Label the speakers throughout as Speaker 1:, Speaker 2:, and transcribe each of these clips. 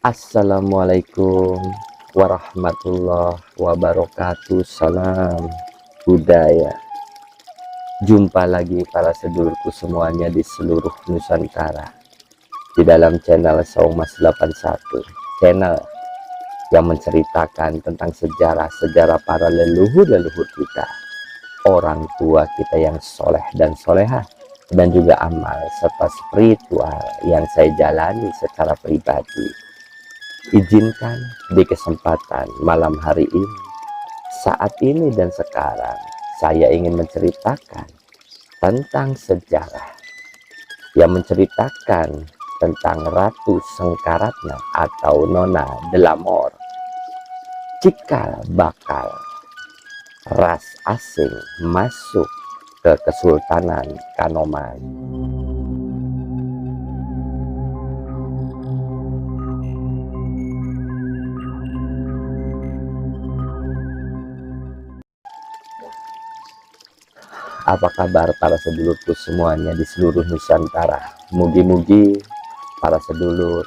Speaker 1: Assalamualaikum warahmatullahi wabarakatuh. Salam budaya. Jumpa lagi para sedulurku semuanya di seluruh Nusantara di dalam channel Saumas 81, channel yang menceritakan tentang sejarah-sejarah para leluhur-leluhur kita, orang tua kita yang soleh dan solehah, dan juga amal serta spiritual yang saya jalani secara pribadi. Izinkan di kesempatan malam hari ini, saat ini dan sekarang, saya ingin menceritakan tentang sejarah yang menceritakan tentang Ratu Sengkaratna atau Nona Delamor, cikal bakal ras asing masuk ke Kesultanan Kanoman. Apa kabar para sedulurku semuanya di seluruh Nusantara? Mugi-mugi para sedulur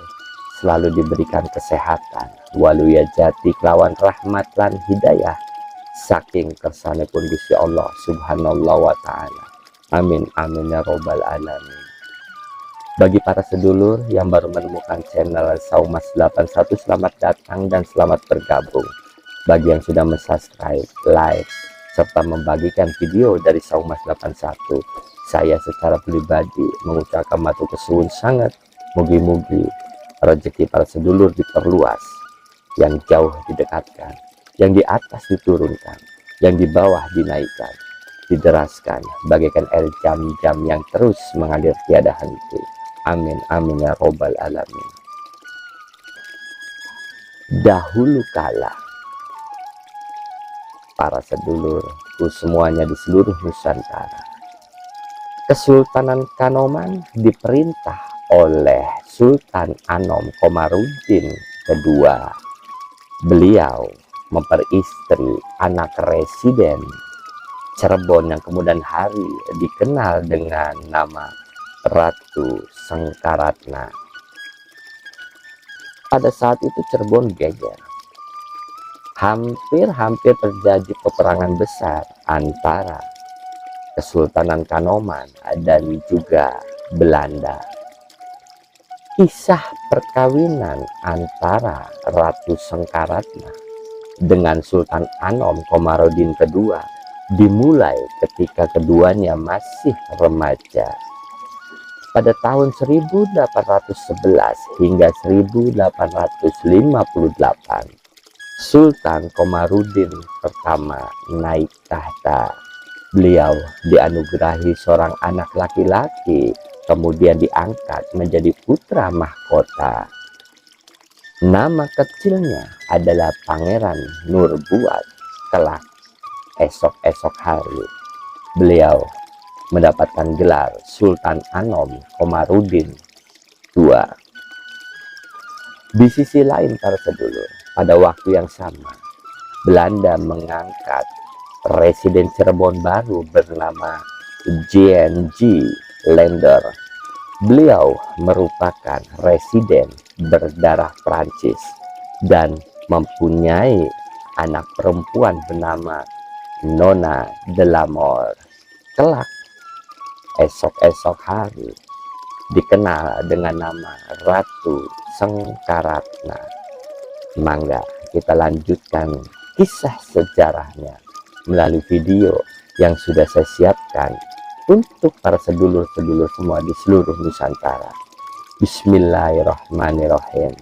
Speaker 1: selalu diberikan kesehatan, waluya jati kelawan rahmat lan hidayah saking kersanipun Gusti Allah Subhanallah wa ta'ala. Amin amin ya robbal alamin. Bagi para sedulur yang baru menemukan channel Saumas 81, selamat datang dan selamat bergabung. Bagi yang sudah mensubscribe, like, serta membagikan video dari Saumas 81, saya secara pribadi mengucapkan matur kesuwun sangat. Mugi-mugi rezeki para sedulur diperluas, yang jauh didekatkan, yang di atas diturunkan, yang di bawah dinaikkan, dideraskan bagaikan air jam-jam yang terus mengalir tiada henti. Amin amin ya robbal alamin. Dahulu kala, para sedulurku semuanya di seluruh Nusantara, Kesultanan Kanoman diperintah oleh Sultan Anom Komarudin kedua. Beliau memperistri anak residen Cirebon yang kemudian hari dikenal dengan nama Ratu Sengkaratna. Pada saat itu Cirebon geger. Hampir terjadi peperangan besar antara Kesultanan Kanoman dan juga Belanda. Kisah perkawinan antara Ratu Sengkaratna dengan Sultan Anom Komarudin kedua dimulai ketika keduanya masih remaja. Pada tahun 1811 hingga 1858, Sultan Komarudin pertama naik tahta. Beliau dianugerahi seorang anak laki-laki, kemudian diangkat menjadi putra mahkota. Nama kecilnya adalah Pangeran Nurbuat. Kelak esok-esok hari beliau mendapatkan gelar Sultan Anom Komarudin II. Di sisi lain para sedulur, pada waktu yang sama Belanda mengangkat residen Cirebon baru bernama J.N.J. Lender. Beliau merupakan residen berdarah Prancis dan mempunyai anak perempuan bernama Nona Delamor. Kelak esok-esok hari dikenal dengan nama Ratu Sengkaratna. Mangga kita lanjutkan kisah sejarahnya melalui video yang sudah saya siapkan untuk para sedulur-sedulur semua di seluruh Nusantara. Bismillahirrahmanirrahim.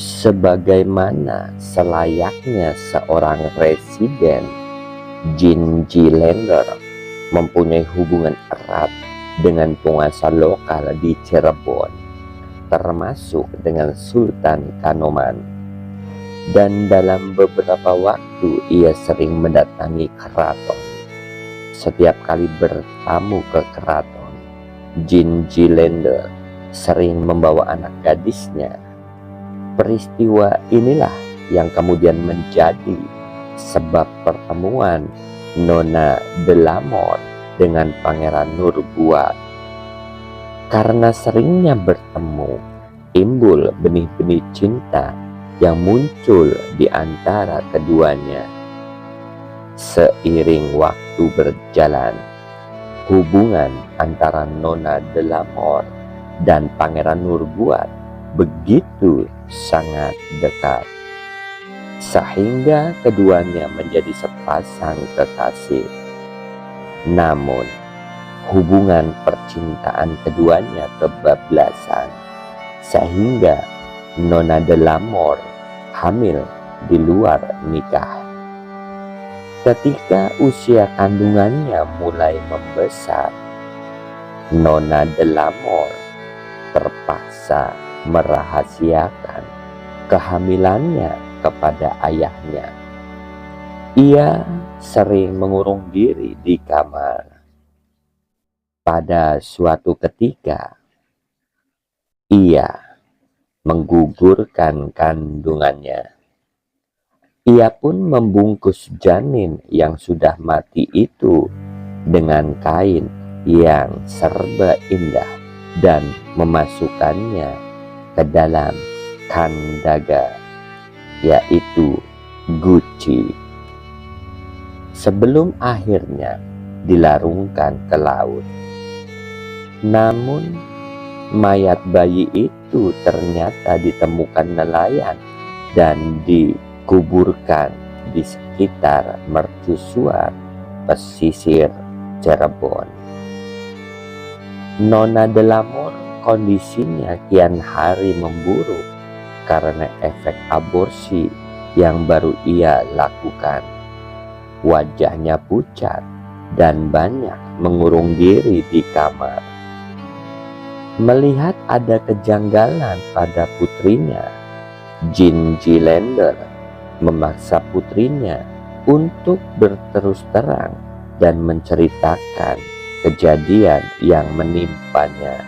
Speaker 1: Sebagaimana selayaknya seorang residen, J.N.J. Lender mempunyai hubungan erat dengan penguasa lokal di Cirebon, termasuk dengan Sultan Kanoman. Dan dalam beberapa waktu ia sering mendatangi keraton. Setiap kali bertamu ke keraton, J.N.J. Lender sering membawa anak gadisnya. Peristiwa inilah yang kemudian menjadi sebab pertemuan Nona Delamor dengan Pangeran Nurbuat. Karena seringnya bertemu, timbul benih-benih cinta yang muncul di antara keduanya. Seiring waktu berjalan, hubungan antara Nona Delamore dan Pangeran Nurbuat begitu sangat dekat, sehingga keduanya menjadi sepasang kekasih. Namun, hubungan percintaan keduanya kebablasan, sehingga Nona Delamore hamil di luar nikah. Ketika usia kandungannya mulai membesar, Nona Delamore terpaksa merahasiakan kehamilannya kepada ayahnya. Ia sering mengurung diri di kamar. Pada suatu ketika, ia menggugurkan kandungannya. Ia pun membungkus janin yang sudah mati itu dengan kain yang serba indah dan memasukkannya ke dalam kandaga, yaitu guci, sebelum akhirnya dilarungkan ke laut. Namun, mayat bayi itu ternyata ditemukan nelayan dan dikuburkan di sekitar mercusuar pesisir Cirebon. Nona Delamore kondisinya kian hari memburuk karena efek aborsi yang baru ia lakukan. Wajahnya pucat dan banyak mengurung diri di kamar. Melihat ada kejanggalan pada putrinya, Jean Gillender memaksa putrinya untuk berterus terang dan menceritakan kejadian yang menimpanya.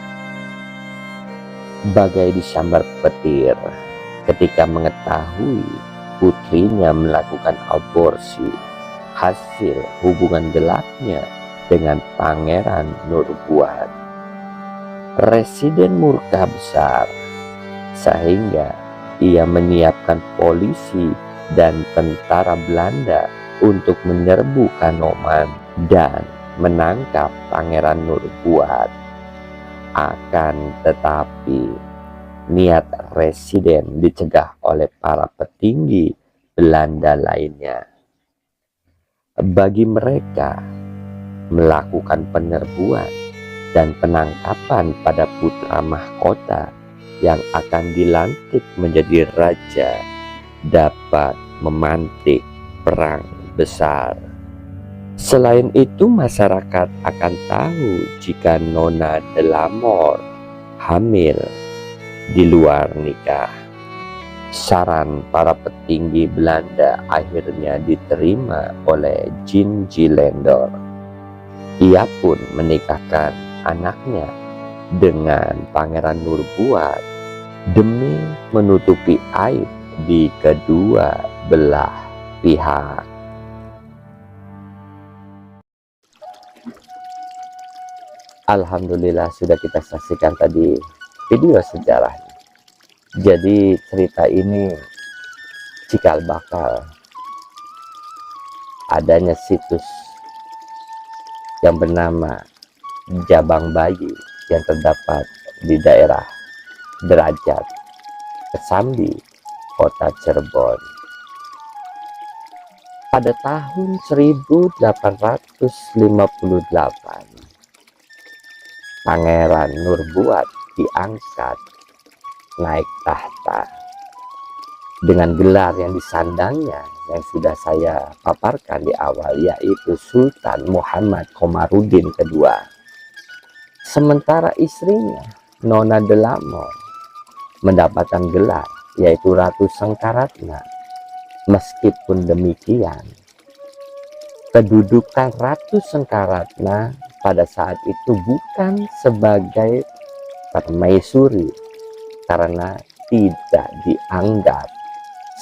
Speaker 1: Bagai disambar petir ketika mengetahui putrinya melakukan aborsi hasil hubungan gelapnya dengan Pangeran Nurbuat. Residen murka besar, sehingga ia menyiapkan polisi dan tentara Belanda untuk menyerbu Kanoman dan menangkap Pangeran Nurbuat. Akan tetapi, niat residen dicegah oleh para petinggi Belanda lainnya. Bagi mereka, melakukan penyerbuan dan penangkapan pada putra mahkota yang akan dilantik menjadi raja dapat memantik perang besar. Selain itu, masyarakat akan tahu jika Nona Delamore hamil di luar nikah. Saran para petinggi Belanda akhirnya diterima oleh Jean Gillender. Ia pun menikahkan anaknya dengan Pangeran Nurbuat demi menutupi aib di kedua belah pihak. Alhamdulillah, sudah kita saksikan tadi video sejarahnya. Jadi cerita ini cikal bakal adanya situs yang bernama Jabang Bayi yang terdapat di daerah Derajat, Kesambi, Kota Cirebon. Pada tahun 1858, Pangeran Nurbuat diangkat naik tahta dengan gelar yang disandangnya yang sudah saya paparkan di awal, yaitu Sultan Muhammad Komarudin II. Sementara istrinya, Nona Delamore, mendapatkan gelar yaitu Ratu Sengkaratna. Meskipun demikian, kedudukan Ratu Sengkaratna pada saat itu bukan sebagai permaisuri karena tidak dianggap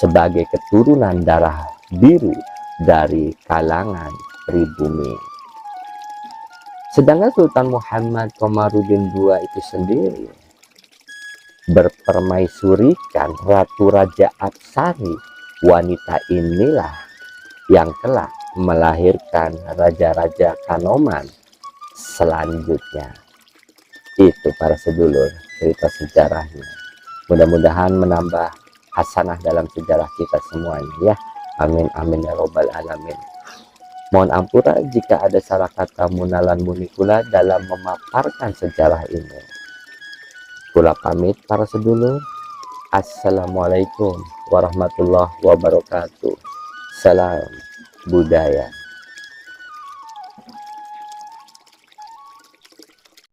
Speaker 1: sebagai keturunan darah biru dari kalangan pribumi. Sedangkan Sultan Muhammad Komarudin II itu sendiri berpermaisurikan Ratu Raja Apsari. Wanita inilah yang kelak melahirkan raja-raja Kanoman selanjutnya. Itu para sedulur cerita sejarahnya. Mudah-mudahan menambah hasanah dalam sejarah kita semuanya ya. Amin amin ya robbal alamin. Mohon ampura jika ada salah kata munalan munikula dalam memaparkan sejarah ini. Kula pamit para sedulur. Assalamualaikum warahmatullahi wabarakatuh. Salam budaya.